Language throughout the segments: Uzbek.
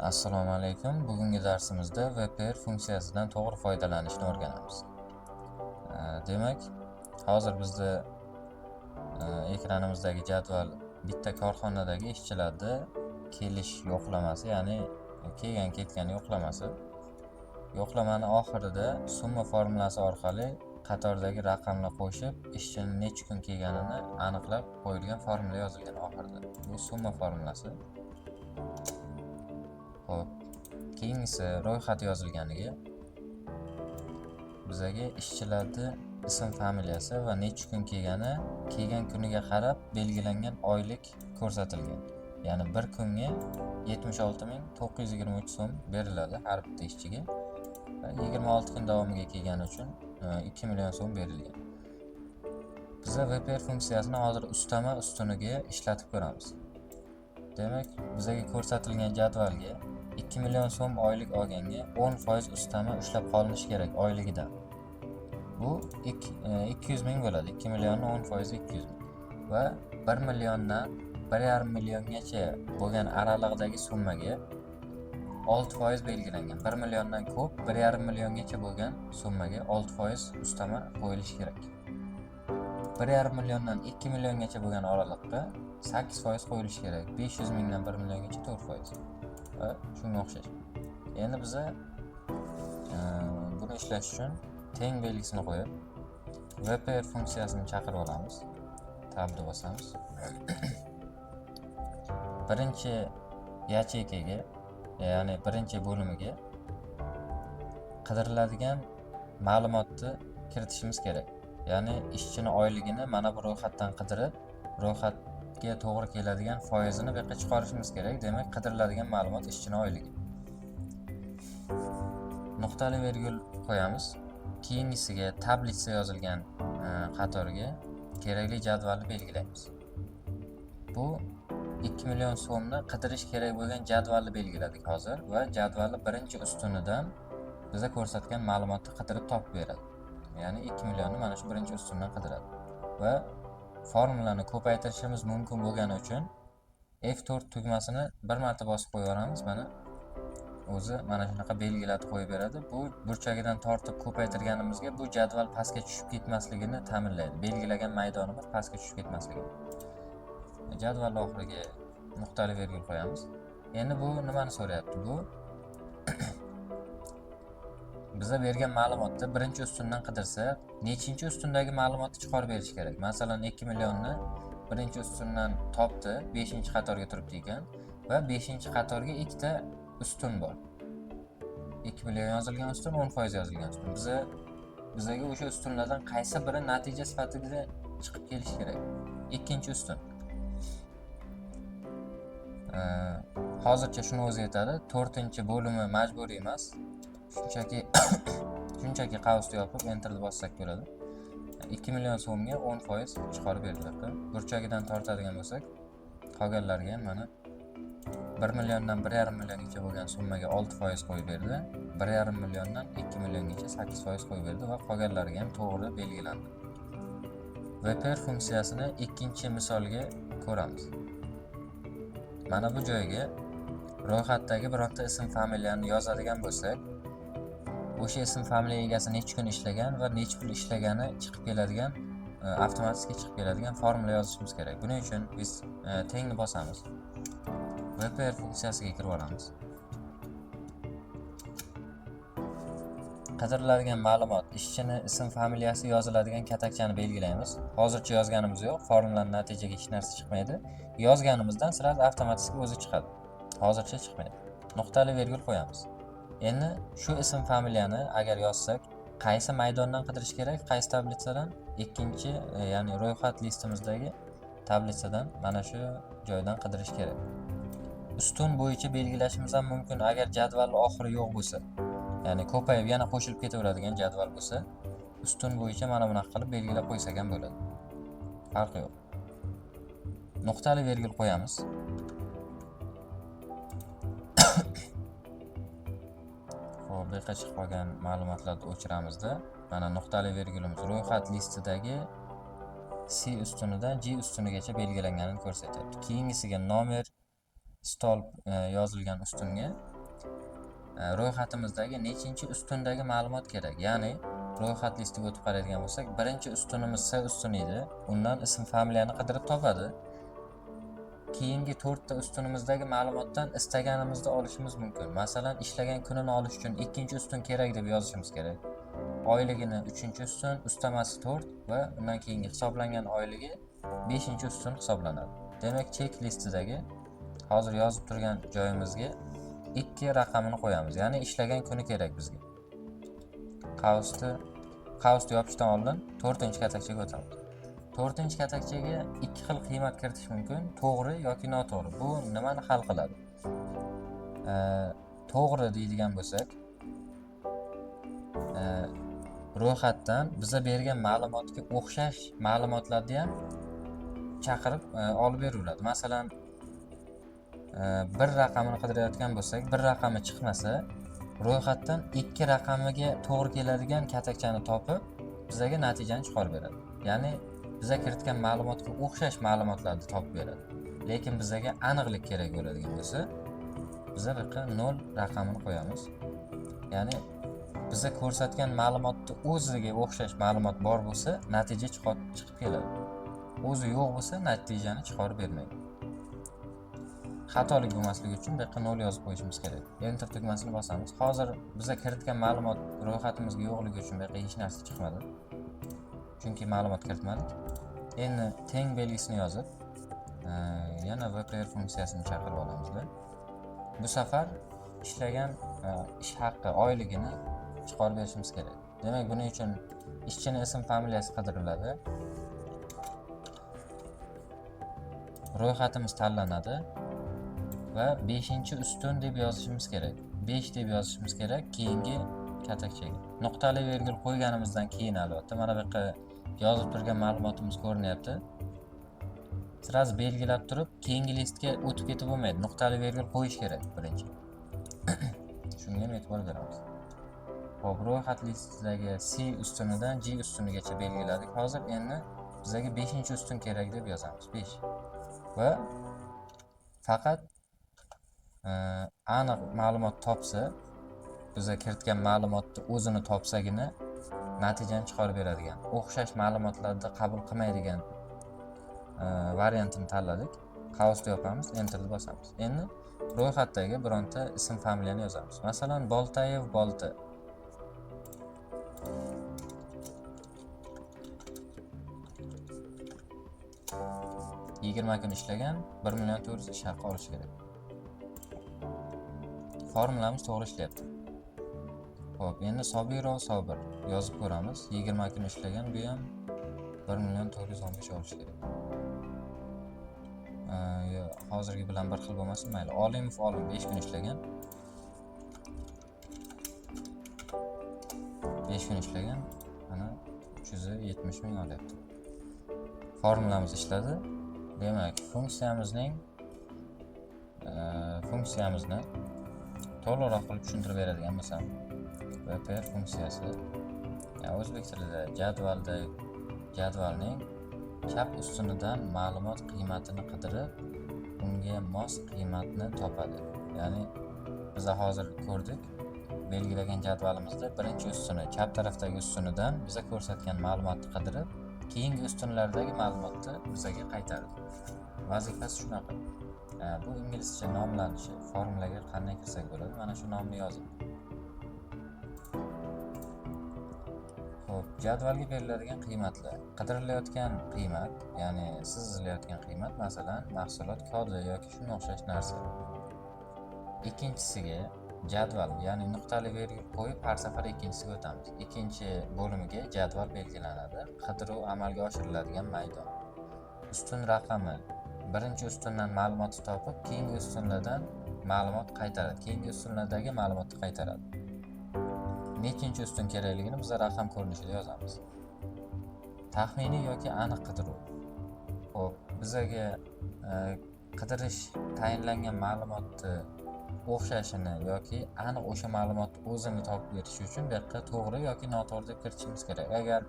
Assalomu alaykum. Bugungi darsimizda VPR funksiyasidan to'g'ri foydalanishni o'rganamiz. Demak, hozir bizda ekranimizdagi jadval bitta korxonadagi ishchilarni kelish yo'qlamasi, ya'ni kelgan-ketgan yo'qlamasi. Yo'qlamani oxirida summa formulasi orqali qatordagi raqamlar qo'shib, ishchining necha kun kelganini aniqlab qo'yilgan formula yozilgan oxirida. Bu summa formulasi. Xo'p, keyingisi ro'yxat yozilganiga bizaga ishchilarni ism familiyasi va necha kun kelgan kuniga qarab belgilangan oylik ko'rsatilgan. Ya'ni bir kunga 76.923 so'm beriladi har bitta ishchiga va 26 kun davomiga kelgani uchun 2 million so'm berilgan. Biz VPR funksiyasini hozir ustama ustuniga ishlatib ko'ramiz. Demak, bizaga ko'rsatilgan jadvalga 2 million so'm oylik olganga 10% ustama ushlab qolinishi kerak oyligidan. Bu 200 ming bo'ladi. 2 millionni 10% 200 ming. Va 1 milliondan 1,5 milliongacha bo'lgan araliqdagi summaga 6% belgilangan. 1 milliondan ko'p 1,5 milliongacha bo'lgan summaga 6% ustama qo'yilishi kerak. 1,5 milliondan 2 milliongacha bo'lgan araliqqa 8% qo'yilishi kerak. 500 mingdan 1 milliongacha 4%. Va shunga o'xshash. Endi biz buni ishlash uchun teng belgisini qo'yib VPR funksiyasini chaqirib olamiz. Tabni bosamiz. Birinchi yacheykaga, ya'ni birinchi bo'limiga qidiriladigan ma'lumotni kiritishimiz kerak. Ya'ni ishchini oyligini mana bu ro'yxatdan qidirib, ro'yxatga to'g'ri keladigan foizini bu yerga chiqarishimiz kerak. Demak, qidiriladigan ma'lumot ishchini oyligi. Nuqtali virgul qo'yamiz. Keyingisiga tablitsa yozilgan qatoriga kerakli jadvalni belgilaymiz. Bu 2 million so'mni qidirish kerak bo'lgan jadvalni belgiladik hozir va jadvalni birinchi ustunidan biza ko'rsatgan ma'lumotni qidirib topib beradi. Ya'ni 2 millionni mana shu birinchi ustundan qidiradi. Va formulani ko'paytirishimiz mumkin bo'lgani uchun F4 tugmasini bir marta bosib qo'yaveramiz. Mana o'zi mana shunaqa belgilatib qo'yib beradi. Bu burchagidan tortib ko'paytirganimizga bu jadval pastga tushib ketmasligini ta'minlaydi. Belgilagan maydonimiz pastga tushib ketmasligini. Jadval oxiriga nuqtali virgul qo'yamiz. Endi bu nimani so'rayapti? Bu biza bergan ma'lumotni birinchi ustundan qidirsa, nechinchi ustundagi ma'lumotni chiqarib berish kerak. Masalan, 2 millionni birinchi ustundan topdi, 5-qatorga turibdi ekan va 5-qatorga ikkita ustun bor. 2 million yozilgan ustun, 10% yozilgan ustun. Bizaga o'sha ustunlardan qaysi biri natija sifatida chiqib kelishi kerak? Ikkinchi ustun. Hozircha shuni o'zi yetadi. 4-bo'limi majburiy emas. Shunchaki qavsni yopib enterni bossak bo'ladi. 2 million so'mga 10% chiqarib beriladi. Burchagidan tortadigan bo'lsak, qolganlarga mana 1 milliondan 1,5 milliongacha bo'lgan summaga 6% qo'yib berdi. 1,5 milliondan 2 milliongacha 8% qo'yib berdi va qolganlariga ham to'g'ri belgilandi. VPR funksiyasini ikkinchi misolga ko'ramiz. Mana bu joyga ro'yxatdagi birorta ism familiyani yozadigan bo'lsak, o'sha ism familiya egasi necha kun ishlagan va necha pul ishlagani chiqib keladigan, avtomatik chiqib keladigan formula yozishimiz kerak. Buning uchun biz tengni bosamiz. VPR funksiyasiga kirib olamiz. Qidiriladigan ma'lumot, ishchini ism familiyasi yoziladigan katakchani belgilaymiz. Hozircha yozganimiz yo'q, formulaning natijaga hech narsa chiqmaydi. Yozganimizdan sirasi avtomatik o'zi chiqadi. Hozircha chiqmaydi. Nuqtali virgul qo'yamiz. Endi shu ism familiyani agar yozsak, qaysi maydondan qidirish kerak, qaysi tablitsadan? Ikkinchi, ya'ni ro'yxat listimizdagi tablitsadan mana shu joydan qidirish kerak. Ustun bo'yicha belgilashimiz ham mumkin agar jadval oxiri yo'q bo'lsa. Ya'ni ko'payib yana qo'shilib ketaveradigan jadval bo'lsa, ustun bo'yicha mana bunaqa qilib belgilab qo'ysak ham bo'ladi. Farqi yo'q. Nuqtali virgul qo'yamiz. Xo'p, bu yerga chiqib qolgan ma'lumotlarni o'chiramizda. Mana nuqtali virgulimiz ro'yxat listidagi C ustunidan G ustunigacha belgilanganini ko'rsatyapti. Keyingisiga nomer stolp yozilgan ustunga ro'yxatimizdagi nechinchi ustundagi ma'lumot kerak. Ya'ni ro'yxat listiga o'tib qaraydigan bo'lsak, birinchi ustunimiz S ustuni edi. Undan ism familiyani qidirib topadi. Keyingi 4 ta ustunimizdagi ma'lumotdan istaganimizni olishimiz mumkin. Masalan, ishlagan kunini olish uchun ikkinchi ustun kerak deb yozishimiz kerak. Oyligini 3-ustun, ustamasi 4 va undan keyingi hisoblangan oyligi 5-ustun hisoblanadi. Demak, chek listidagi hozir yozib turgan joyimizga 2 raqamini qo'yamiz. Ya'ni ishlagan kuni kerak bizga. Qausni yopishdan oldin 4-katakchaga o'tamiz. 4-katakchaga 2 xil qiymat kiritish mumkin, to'g'ri yoki noto'g'ri. Bu nimani hal qiladi? To'g'ri deydigan bo'lsak, ro'yxatdan biza bergan ma'lumotga o'xshash ma'lumotlarni ham chaqirib olib beriladi. Masalan, bir raqamini qidirayotgan bo'lsak, bir raqami chiqmasa, ro'yxatdan 2 raqamiga to'g'ri keladigan katakchani topib, bizga natijani chiqarib beradi. Ya'ni biza kiritgan ma'lumotga o'xshash ma'lumotlarni topib beradi. Lekin bizga aniqlik kerak bo'ladigan bo'lsa, biz bu yerga 0 raqamini qo'yamiz. Ya'ni biza ko'rsatgan ma'lumotni o'ziga o'xshash ma'lumot bor bo'lsa, natija chiqib keladi. O'zi yo'q bo'lsa, natijani chiqarib bermaydi. Xatolik bo'lmasligi uchun bu yerga 0 yozib qo'yishimiz kerak. Enter tugmasini bosamiz. Hozir biza kiritgan ma'lumot ro'yxatimizga yo'qligi uchun bu yerga hech narsa chiqmadi. Chunki ma'lumot kiritmadik. Endi teng belgisini yozib, yana vpr funksiyasini chaqirib olamiz. Bu safar ishlagan ish haqqi oyligini chiqarib berishimiz kerak. Demak, buning uchun ishchini ism familiyasi qidiriladi. Ro'yxatimiz tanlanadi va 5-ustun deb yozishimiz kerak. 5 deb yozishimiz kerak keyingi katakchaga. Nuqtali vergul qo'yganimizdan keyin albatta mana bu yerga yozib turgan ma'lumotimiz ko'rinyapti. Siz belgilab turib, keyingi listga o'tib ketib bo'lmaydi. Nuqtali vergul qo'yish kerak birinchi. Shunga ham e'tibor beramiz. Xo'p, ro'yxat listidagi C ustunidan G ustunigacha belgiladik. Hozir endi bizga 5-ustun kerak deb yozamiz. 5. Va faqat aniq ma'lumot topsa, biza kiritgan ma'lumotni o'zini topsagina natijani chiqarib beradigan. O'xshash ma'lumotlarni qabul qilmaydigan variantini tanladik. Qausni yopamiz, enterni bosamiz. Endi ro'yxatdagi bironta ism familiyani yozamiz. Masalan, Boltayev Bolta. kun ishlagan, 1.400.000 ish haqi olishi kerak. Formulamiz to'g'ri ishlayapti. Xo'p, endi Sobirov Sobir yozib ko'ramiz. 20 kun ishlagan, bu ham 1.415.000 olishi kerak. Hozirgi bilan bir xil bo'lmasin, mayli. Olimov Olim 5 kun ishlagan. 5 kun ishlagan, mana 370.000 olyapti. Formulamiz ishladi. Demak, funksiyamizni to'liqroq qilib tushuntirib beradigan bo'lsam, vpr funksiyasi o'zbek tilida jadvalning chap ustunidan ma'lumot qiymatini qidirib, unga mos qiymatni topadi. Ya'ni biz hozir ko'rdik, belgilagan jadvalimizda birinchi ustuni, chap tarafdagi ustunidan biza ko'rsatgan ma'lumotni qidirib, keyingi ustunlardagi ma'lumotni bizaga qaytaradi. Vazifasi shunaqa. Bu inglizcha nomlanishi, formulaga qanday kirsak bo'ladi? Mana shu nomni yozing. Xo'p, jadvalga beriladigan qiymatlar. Qidirilayotgan qiymat, ya'ni siz izlayotgan qiymat, masalan, mahsulot kodi yoki shunga o'xshash narsa. Ikkinchisiga jadval, ya'ni nuqtali vergul qo'yib har safar ikkinchisiga o'tamiz. Ikkinchi bo'limiga jadval belgilanadi. Qidiruv amalga oshiriladigan maydon. Ustun raqami, birinchi ustundan ma'lumot topib, keyingi ustunlardan ma'lumot qaytaradi. Keyingi ustunlardagi ma'lumotni qaytaradi. Nechinchi ustun kerakligini biz raqam ko'rinishida yozamiz. Taxminiy yoki aniq qidiruv. Xo'p, bizga qidirish tayinlangan ma'lumotni o'xshashini yoki aniq o'sha ma'lumotni o'zini topib berish uchun bu yerga to'g'ri yoki noto'g'ri deb kiritishimiz kerak. Agar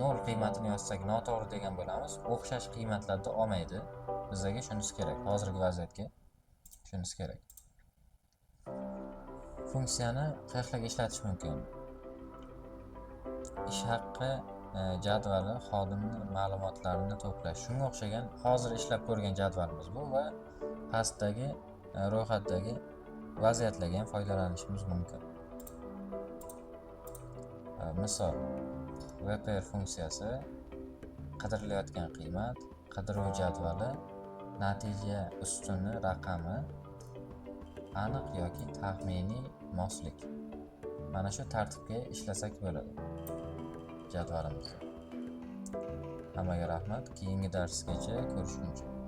0 qiymatini yozsak noto'g'ri degan bo'lamiz, o'xshash qiymatlarni olmaydi. Bizga shunisi kerak. Hozirgi vaziyatga shunisi kerak. funksiyani qayerlarga ishlatish mumkin? Ish haqi jadvali, xodimni ma'lumotlarini to'plash. Shunga o'xshagan hozir ishlab ko'rgan jadvalimiz bu va pastdagi ro'yxatdagi vaziyatlarga ham foydalanishimiz mumkin. Misol, VPR funksiyasi qidirilayotgan qiymat, qidiruv jadvali, natija ustuni raqami, aniq yoki taxminiy moslik. Mana shu tartibga ishlasak bo'ladi jadvalimizni. Hammaga rahmat. Keyingi darsgacha ko'rishguncha.